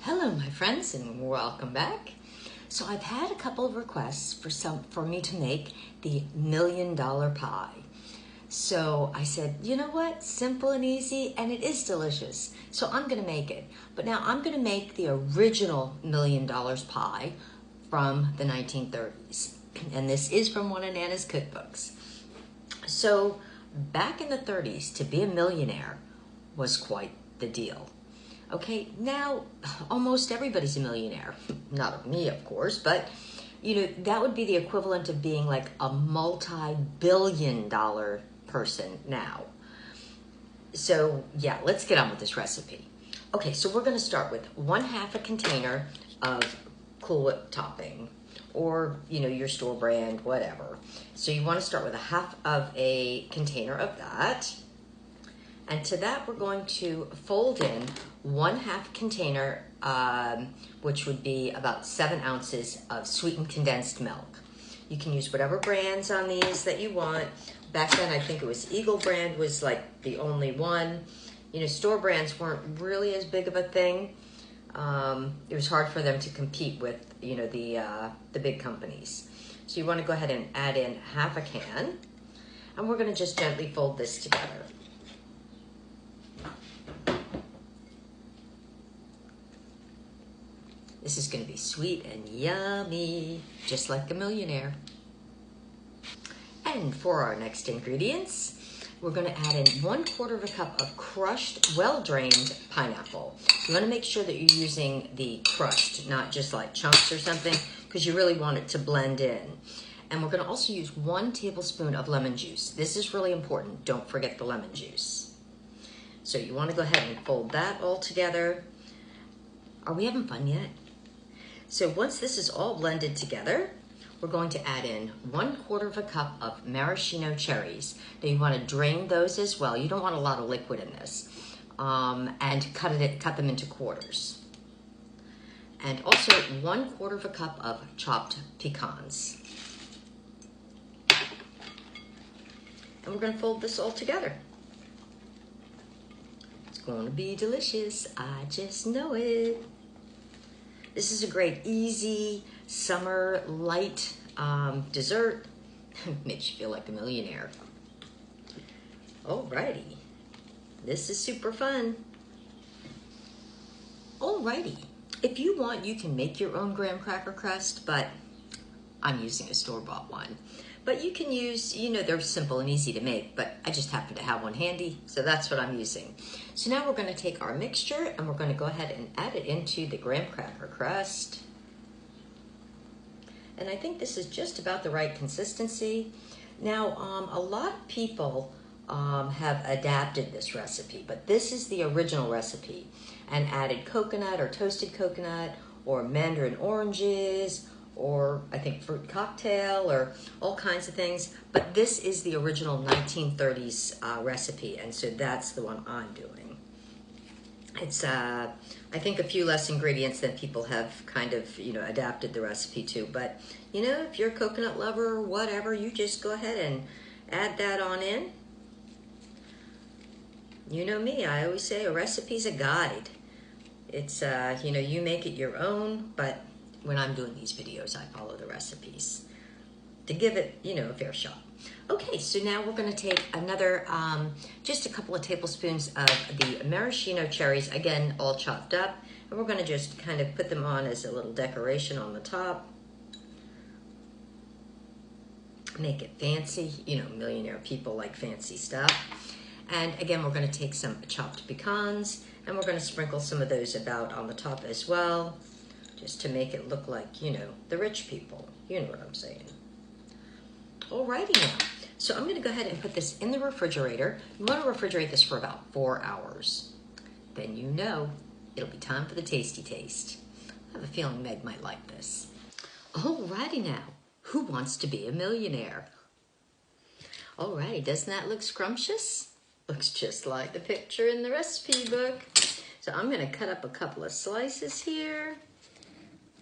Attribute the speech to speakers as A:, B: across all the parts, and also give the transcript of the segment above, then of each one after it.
A: Hello, my friends, and welcome back. So I've had a couple of requests for me to make the $1,000,000 pie. So I said, you know what? Simple and easy, and it is delicious. So I'm going to make it. But now I'm going to make the original $1,000,000 pie from the 1930s. And this is from one of Nana's cookbooks. So back in the 30s, to be a millionaire was quite the deal. Okay, now almost everybody's a millionaire. Not me, of course, but that would be the equivalent of being like a multi-billion-dollar person now. So yeah, let's get on with this recipe. Okay, so we're going to start with 1/2 a container of Cool Whip topping, or your store brand, whatever. So you want to start with 1/2 of a container of that. And to that, we're going to fold in 1/2 container, which would be about 7 ounces of sweetened condensed milk. You can use whatever brands on these that you want. Back then, I think it was Eagle brand was like the only one. Store brands weren't really as big of a thing. It was hard for them to compete with, the big companies. So you want to go ahead and add in 1/2 a can. And we're going to just gently fold this together. This is going to be sweet and yummy, just like a millionaire. And for our next ingredients, we're going to add in 1/4 cup of crushed, well-drained pineapple. You want to make sure that you're using the crust, not just like chunks or something, because you really want it to blend in. And we're going to also use 1 tablespoon of lemon juice. This is really important. Don't forget the lemon juice. So you want to go ahead and fold that all together. Are we having fun yet? So once this is all blended together, we're going to add in 1/4 cup of maraschino cherries. Now you want to drain those as well. You don't want a lot of liquid in this. And cut them into quarters. And also 1/4 cup of chopped pecans. And we're going to fold this all together. It's going to be delicious. I just know it. This is a great, easy, summer, light dessert. Makes you feel like a millionaire. Alrighty. This is super fun. Alrighty. If you want, you can make your own graham cracker crust, but I'm using a store-bought one. But you can use, they're simple and easy to make, but I just happen to have one handy, so that's what I'm using. So now we're going to take our mixture and we're going to go ahead and add it into the graham cracker crust. And I think this is just about the right consistency. Now, a lot of people have adapted this recipe, but this is the original recipe, and added coconut or toasted coconut or mandarin oranges, or I think fruit cocktail, or all kinds of things. But this is the original 1930s recipe, and so that's the one I'm doing. It's, I think, a few less ingredients than people have kind of, adapted the recipe to. But, if you're a coconut lover or whatever, you just go ahead and add that on in. You know me, I always say a recipe's a guide. It's, you make it your own, but when I'm doing these videos, I follow the recipes to give it, a fair shot. Okay, so now we're going to take another, just a couple of tablespoons of the maraschino cherries, again, all chopped up, and we're going to just kind of put them on as a little decoration on the top. Make it fancy. Millionaire people like fancy stuff. And again, we're going to take some chopped pecans, and we're going to sprinkle some of those about on the top as well, just to make it look like, the rich people. You know what I'm saying. Alrighty now. So I'm going to go ahead and put this in the refrigerator. You want to refrigerate this for about 4 hours. Then it'll be time for the tasty taste. I have a feeling Meg might like this. Alrighty now. Who wants to be a millionaire? Alrighty, doesn't that look scrumptious? Looks just like the picture in the recipe book. So I'm going to cut up a couple of slices here.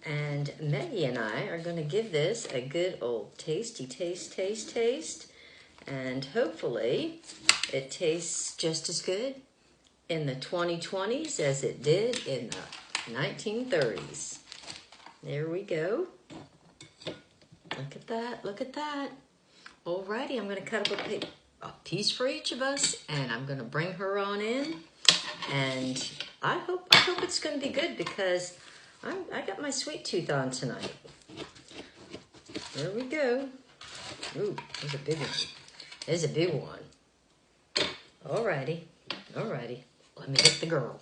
A: And Maggie and I are going to give this a good old tasty taste. And hopefully it tastes just as good in the 2020s as it did in the 1930s. There we go. Look at that, look at that. Alrighty, I'm gonna cut up a piece for each of us, and I'm gonna bring her on in. And I hope it's gonna be good because I got my sweet tooth on tonight. There we go. Ooh, there's a big one. There's a big one. Alrighty, alrighty. Let me get the girl.